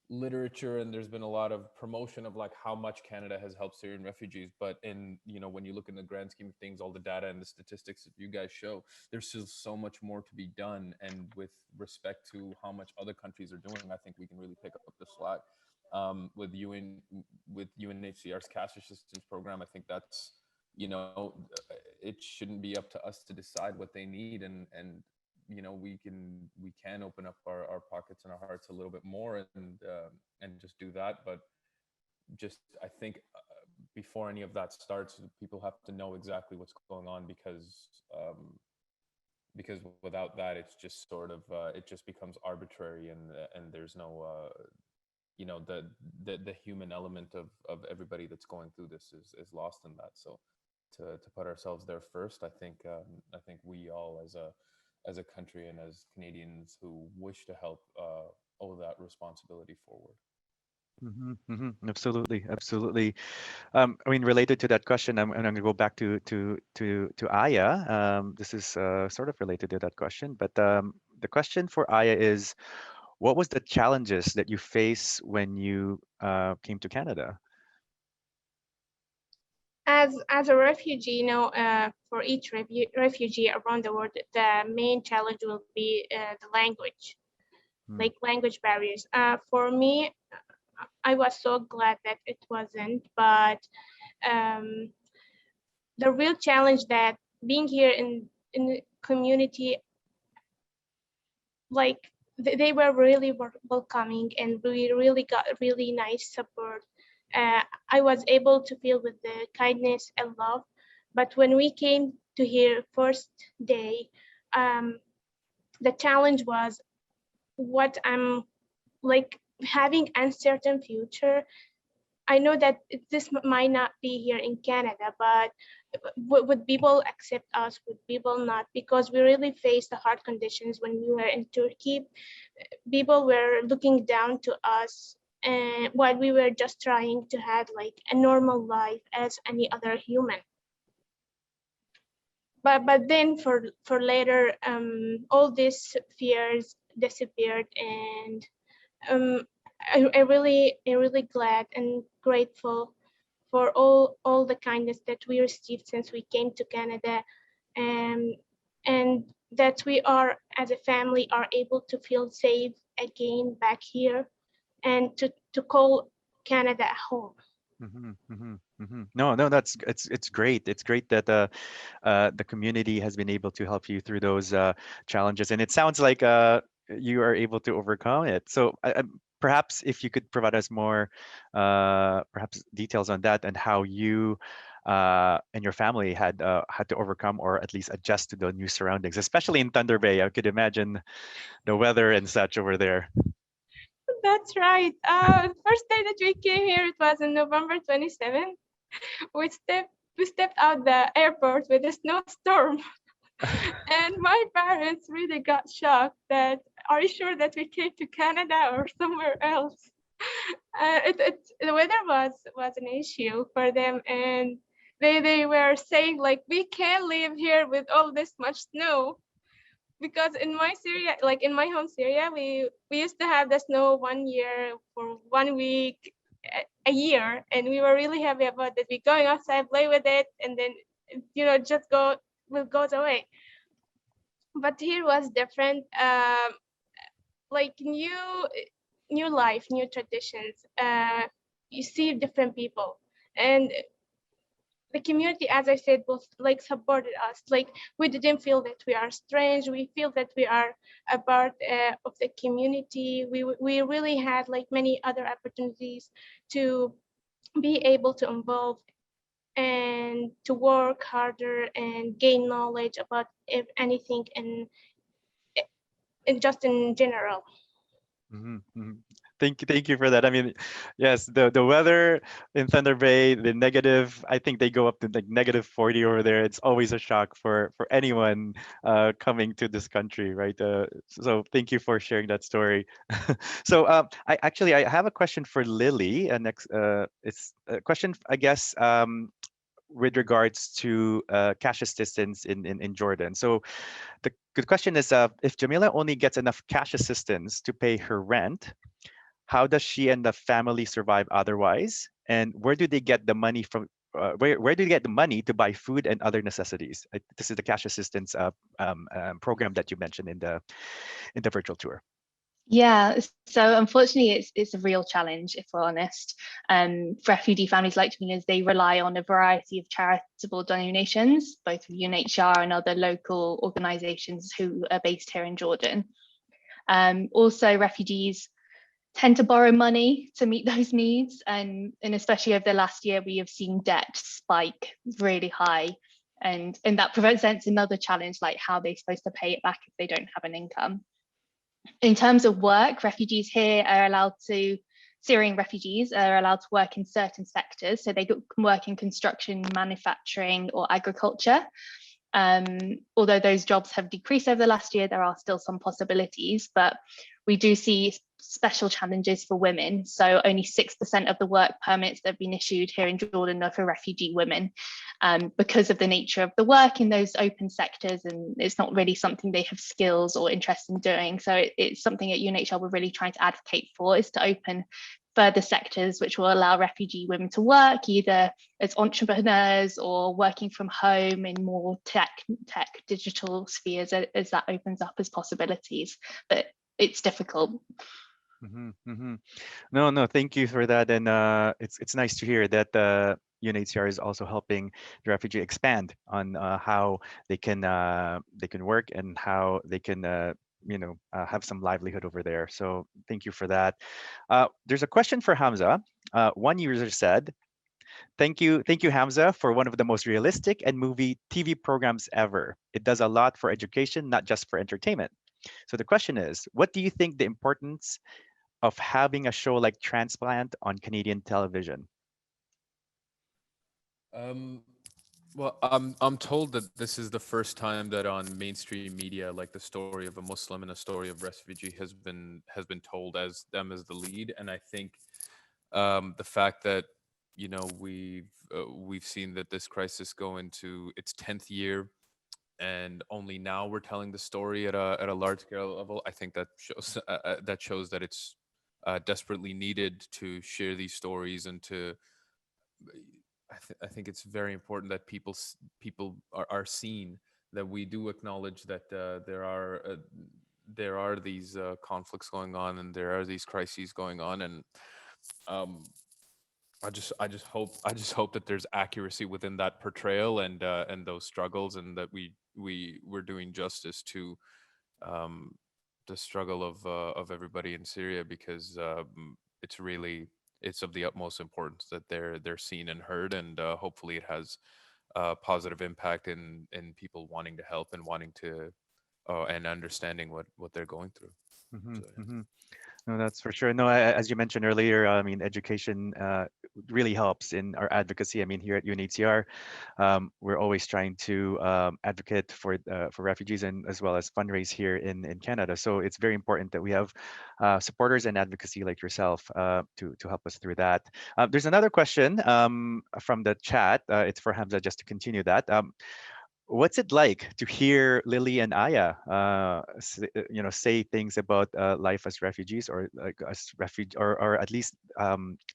literature, and there's been a lot of promotion of like how much Canada has helped Syrian refugees. But in, you know, when you look in the grand scheme of things, all the data and the statistics that you guys show, there's still so much more to be done. And with respect to how much other countries are doing, I think we can really pick up the slack. With UNHCR's cash assistance program, I think that's, you know, it shouldn't be up to us to decide what they need, and you know, we can open up our pockets and our hearts a little bit more, and just do that. But just, I think before any of that starts, people have to know exactly what's going on, because without that, it's just sort of it just becomes arbitrary, and there's no you know, the human element of everybody that's going through this is lost in that. So to put ourselves there first, I think we all as a country and as Canadians who wish to help owe that responsibility forward. Absolutely, absolutely. I mean, related to that question, I'm going to go back to Aya. This is sort of related to that question, but the question for Aya is, what was the challenges that you face when you came to Canada? As a refugee, you know, for each refugee around the world, the main challenge will be the language, like language barriers. For me, I was so glad that it wasn't, but the real challenge that being here in the community, like they were really welcoming, and we really got really nice support. I was able to feel with the kindness and love, but when we came to here first day, the challenge was what I'm like having uncertain future. I know that this might not be here in Canada, but would people accept us? Would people not? Because we really faced the hard conditions when we were in Turkey. People were looking down to us, and while we were just trying to have like a normal life as any other human. But then for later, all these fears disappeared, and I'm really glad and grateful for all the kindness that we received since we came to Canada, and that we are as a family are able to feel safe again back here, and to call Canada a home. No, no, it's great. It's great that the community has been able to help you through those challenges, and it sounds like you are able to overcome it. So perhaps if you could provide us more, perhaps details on that and how you and your family had to overcome or at least adjust to the new surroundings, especially in Thunder Bay. I could imagine the weather and such over there. That's right. First day that we came here, it was on November 27th. We stepped out the airport with a snowstorm. And my parents really got shocked that, are you sure that we came to Canada or somewhere else? The weather was an issue for them, and they were saying like, we can't live here with all this much snow. Because in my Syria, like in my home Syria, we used to have the snow 1 year for 1 week a year, and we were really happy about that. We going outside, play with it, and then just goes away. But here was different, like new life, new traditions. You see different people, and the community, as I said, was like supported us. Like we didn't feel that we are strange. We feel that we are a part of the community. We really had like many other opportunities to be able to involve and to work harder and gain knowledge about anything and just in general. Thank you for that. I mean, yes, the weather in Thunder Bay, the negative, I think they go up to like -40 over there. It's always a shock for anyone coming to this country, right? So thank you for sharing that story. So I have a question for Lily. Next, it's a question, I guess, with regards to cash assistance in Jordan. So the good question is, if Jamila only gets enough cash assistance to pay her rent, how does she and the family survive otherwise? And where do they get the money from? Where do they get the money to buy food and other necessities? This is the cash assistance program that you mentioned in the virtual tour. Yeah, so unfortunately, it's a real challenge if we're honest. Refugee families like Tamina's, they rely on a variety of charitable donations, both from UNHCR and other local organisations who are based here in Jordan. Also, refugees tend to borrow money to meet those needs, and especially over the last year, we have seen debt spike really high, and that presents another challenge, like how they're supposed to pay it back if they don't have an income. In terms of work, Syrian refugees are allowed to work in certain sectors. So they can work in construction, manufacturing, or agriculture. Although those jobs have decreased over the last year, there are still some possibilities, but we do see special challenges for women. So only 6% of the work permits that have been issued here in Jordan are for refugee women, because of the nature of the work in those open sectors, and it's not really something they have skills or interest in doing. So it's something at UNHCR we're really trying to advocate for, is to open further sectors which will allow refugee women to work either as entrepreneurs or working from home in more tech digital spheres, as that opens up as possibilities. But it's difficult. No, thank you for that, and it's nice to hear that UNHCR is also helping the refugee expand on how they can work and how they can have some livelihood over there. So thank you for that. There's a question for Hamza. One user said, thank you, Hamza, for one of the most realistic and movie TV programs ever. It does a lot for education, not just for entertainment. So the question is, what do you think the importance of having a show like Transplant on Canadian television? Um, well, I'm told that this is the first time that on mainstream media, like the story of a Muslim and a story of refugee has been told as them as the lead, and I think the fact that we've seen that this crisis go into its 10th year, and only now we're telling the story at a large scale level. I think that shows that it's desperately needed to share these stories and to I think it's very important that people are seen, that we do acknowledge that there are these conflicts going on, and there are these crises going on, and um, I just hope that there's accuracy within that portrayal, and those struggles, and that we're doing justice to um, the struggle of everybody in Syria, because it's of the utmost importance that they're seen and heard, and hopefully it has a positive impact in people wanting to help and wanting to and understanding what they're going through. Hmm So, yeah. hmm No, that's for sure. No, as you mentioned earlier, I mean, education really helps in our advocacy. I mean, here at UNHCR, we're always trying to advocate for refugees and as well as fundraise here in Canada. So it's very important that we have supporters and advocacy like yourself to help us through that. There's another question from the chat. It's for Hamza, just to continue that. What's it like to hear Lily and Aya, say things about life as refugees, or like as or at least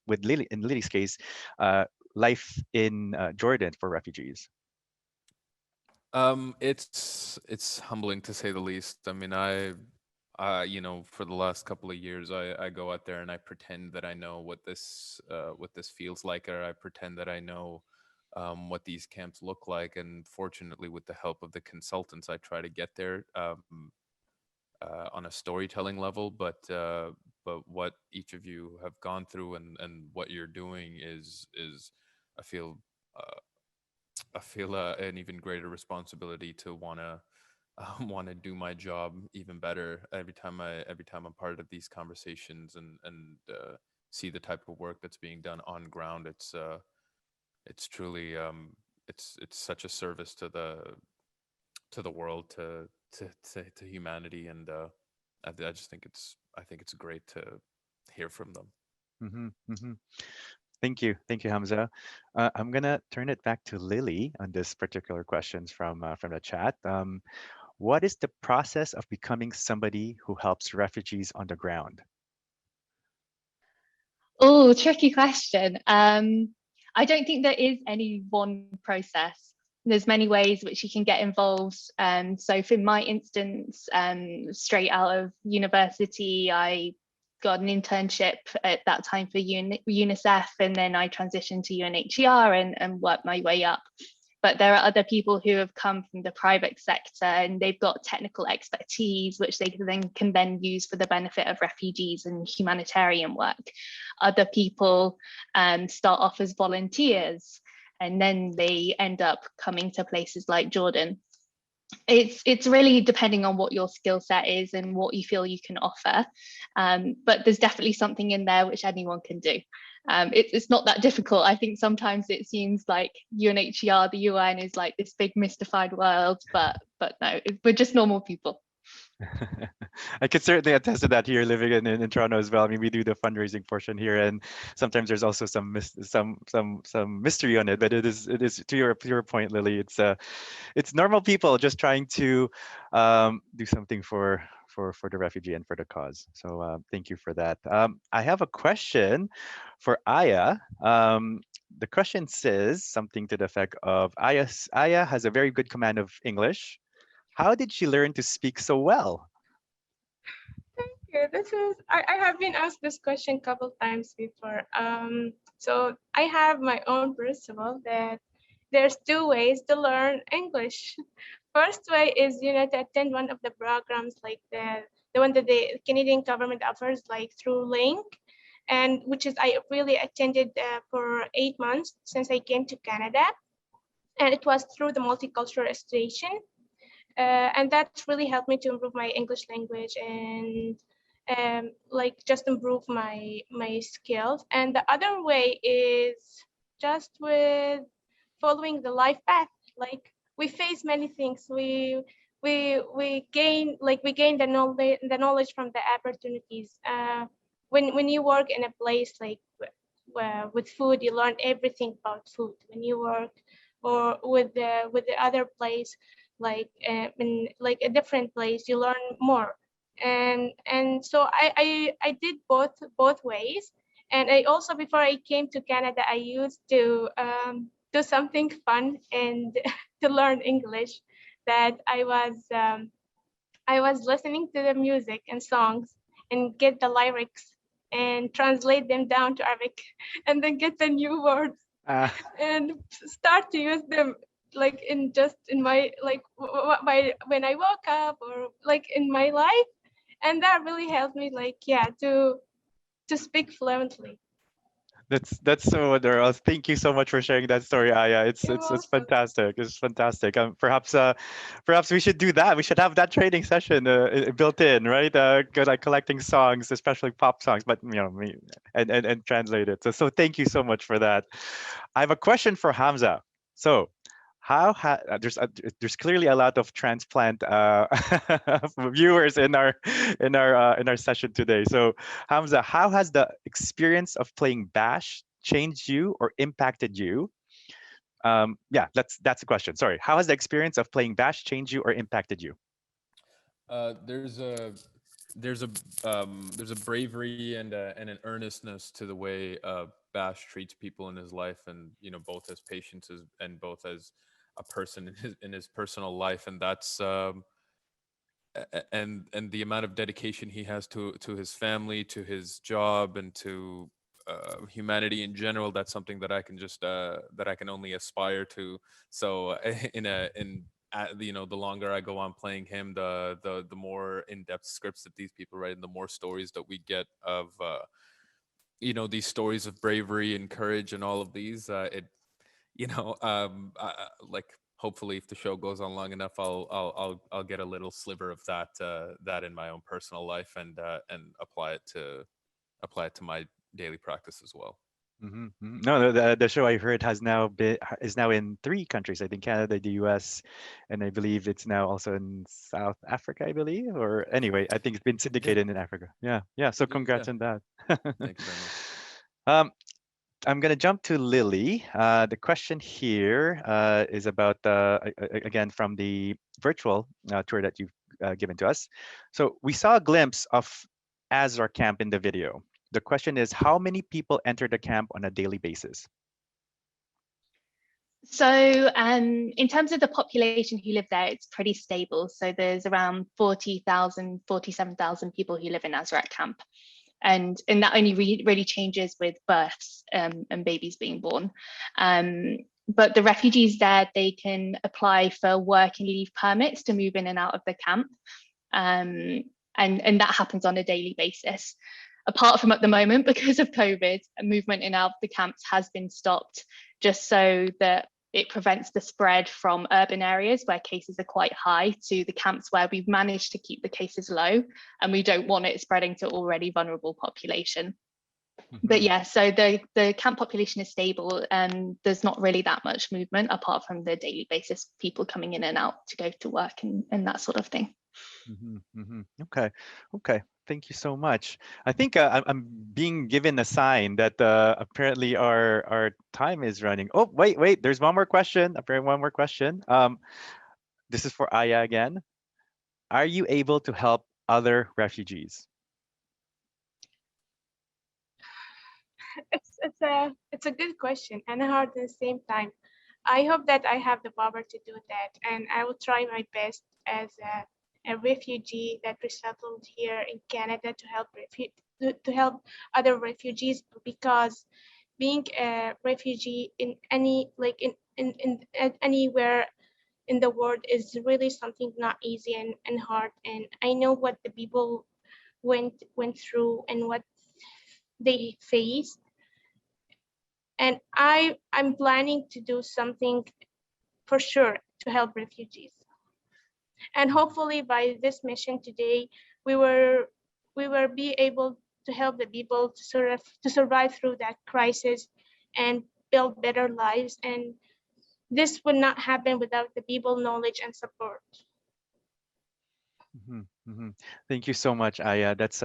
with Lily, in Lily's case, life in Jordan for refugees? It's humbling to say the least. I mean, for the last couple of years, I go out there and I pretend that I know what this feels like, or I pretend that I know what these camps look like. And fortunately, with the help of the consultants, I try to get there on a storytelling level. But what each of you have gone through, and what you're doing is I feel. Uh, I feel an even greater responsibility to want to want to do my job even better every time I'm part of these conversations, and see the type of work that's being done on ground. It's truly it's such a service to the world, to humanity, and I just think it's great to hear from them. Hmm. Hmm. Thank you, Hamza. I'm gonna turn it back to Lily on this particular questions from the chat. What is the process of becoming somebody who helps refugees on the ground? Oh, tricky question. I don't think there is any one process. There's many ways which you can get involved. So for my instance, straight out of university, I got an internship at that time for UNICEF, and then I transitioned to UNHCR and worked my way up. But there are other people who have come from the private sector, and they've got technical expertise which they can then use for the benefit of refugees and humanitarian work. Other people start off as volunteers, and then they end up coming to places like Jordan. It's really depending on what your skill set is and what you feel you can offer, but there's definitely something in there which anyone can do. It's not that difficult. I think sometimes it seems like UNHCR, the UN, is like this big mystified world, but no, we're just normal people. I could certainly attest to that here, living in Toronto as well. I mean, we do the fundraising portion here, and sometimes there's also some mystery on it. But it is to your point, Lily. It's normal people just trying to do something for the refugee and for the cause. So thank you for that. I have a question for Aya. The question says something to the effect of Aya has a very good command of English. How did she learn to speak so well? Yeah, I have been asked this question a couple times before. So I have my own principle that there's two ways to learn English. First way is, to attend one of the programs like the one that the Canadian government offers, like through Link, and which is I really attended for 8 months since I came to Canada, and it was through the multicultural station. And that really helped me to improve my English language and like just improve my skills. And the other way is just with following the life path. Like we face many things. We gain the knowledge from the opportunities. When you work in a place like with food, you learn everything about food. When you work or with the other place, like in like a different place, you learn more. And so I did both ways. And I also, before I came to Canada, I used to do something fun and to learn English, that I was listening to the music and songs and get the lyrics and translate them down to Arabic and then get the new words and start to use them like in my like when I woke up or like in my life. And that really helped me, like, yeah, to speak fluently. That's so adorable. Thank you so much for sharing that story, Aya. It's You're it's it's welcome. fantastic. It's fantastic. Perhaps we should do that. We should have that training session built in, right? Like collecting songs, especially pop songs, but and translate it. So thank you so much for that. I have a question for Hamza. So there's clearly a lot of transplant viewers in our session today. So Hamza, how has the experience of playing Bash changed you or impacted you? Yeah, that's the question. Sorry. How has the experience of playing Bash changed you or impacted you? Uh, there's a there's a there's a bravery and an earnestness to the way Bash treats people in his life, and both as patients and both as a person in his personal life, and that's and the amount of dedication he has to his family, to his job, and to humanity in general. That's something that I can just that I can only aspire to. So the longer I go on playing him, the more in-depth scripts that these people write, and the more stories that we get of these stories of bravery and courage and all of these. It like hopefully, if the show goes on long enough, I'll get a little sliver of that in my own personal life and apply it to my daily practice as well. No, the show I heard is now in 3 countries. I think Canada, the U.S., and I believe it's now also in South Africa. I believe, or anyway, I think it's been Yeah, syndicated in Africa. Yeah, yeah. So yeah. congrats on that. Thank you very much. I'm gonna jump to Lily. The question here is about again from the virtual tour that you've given to us. So we saw a glimpse of Azar camp in the video. The question is, how many people enter the camp on a daily basis? So in terms of the population who live there, it's pretty stable. So there's around 40,000, 47,000 people who live in Azraq camp. And that only really changes with births and babies being born. But the refugees there, they can apply for work and leave permits to move in and out of the camp. And that happens on a daily basis. Apart from at the moment, because of COVID, movement in and out of the camps has been stopped, just so that it prevents the spread from urban areas where cases are quite high to the camps where we've managed to keep the cases low, and we don't want it spreading to already vulnerable population. But yeah, so the camp population is stable and there's not really that much movement apart from the daily basis, people coming in and out to go to work and that sort of thing. Okay, okay. Thank you so much. I think I'm being given a sign that apparently our time is running. Oh, wait. There's one more question. Apparently, one more question. This is for Aya again. Are you able to help other refugees? It's a good question and hard at the same time. I hope that I have the power to do that, and I will try my best as a refugee that resettled here in Canada to help other refugees, because being a refugee in anywhere in the world is really something not easy and hard. And I know what the people went through and what they faced. And I'm planning to do something for sure to help refugees. And hopefully by this mission today, we will be able to help the people to survive through that crisis and build better lives. And this would not happen without the people knowledge and support. Thank you so much, Aya. It's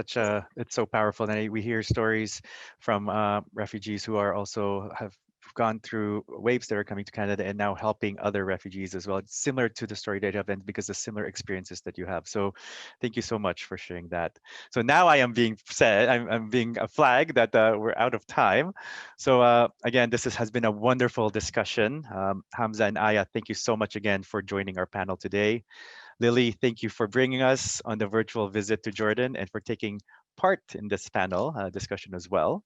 so powerful. And we hear stories from refugees who are also have gone through waves that are coming to Canada and now helping other refugees as well. It's similar to the story that you have, and because of similar experiences that you have. So thank you so much for sharing that. So now I am being said, I'm being flagged that we're out of time. So again, has been a wonderful discussion. Hamza and Aya, thank you so much again for joining our panel today. Lily, thank you for bringing us on the virtual visit to Jordan and for taking part in this panel discussion as well.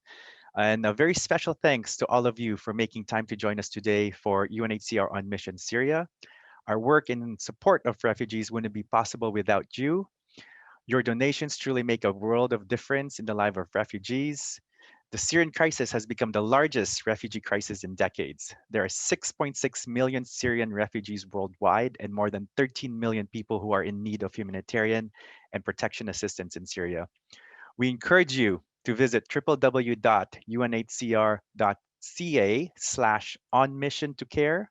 And a very special thanks to all of you for making time to join us today for UNHCR on Mission Syria. Our work in support of refugees wouldn't be possible without you. Your donations truly make a world of difference in the life of refugees. The Syrian crisis has become the largest refugee crisis in decades. There are 6.6 million Syrian refugees worldwide and more than 13 million people who are in need of humanitarian and protection assistance in Syria. We encourage you to visit www.unhcr.ca/onmissiontocare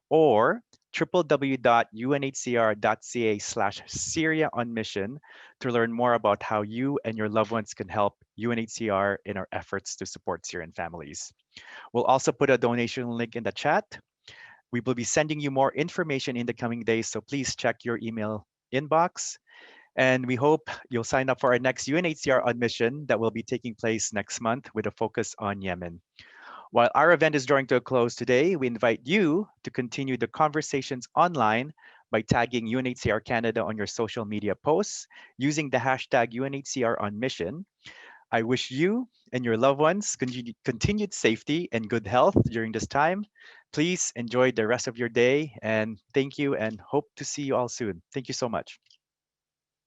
or www.unhcr.ca/SyriaOnMission to learn more about how you and your loved ones can help UNHCR in our efforts to support Syrian families. We'll also put a donation link in the chat. We will be sending you more information in the coming days, so please check your email inbox. And we hope you'll sign up for our next UNHCR on Mission that will be taking place next month with a focus on Yemen. While our event is drawing to a close today, we invite you to continue the conversations online by tagging UNHCR Canada on your social media posts using the hashtag UNHCR on Mission. I wish you and your loved ones continued safety and good health during this time. Please enjoy the rest of your day, and thank you, and hope to see you all soon. Thank you so much.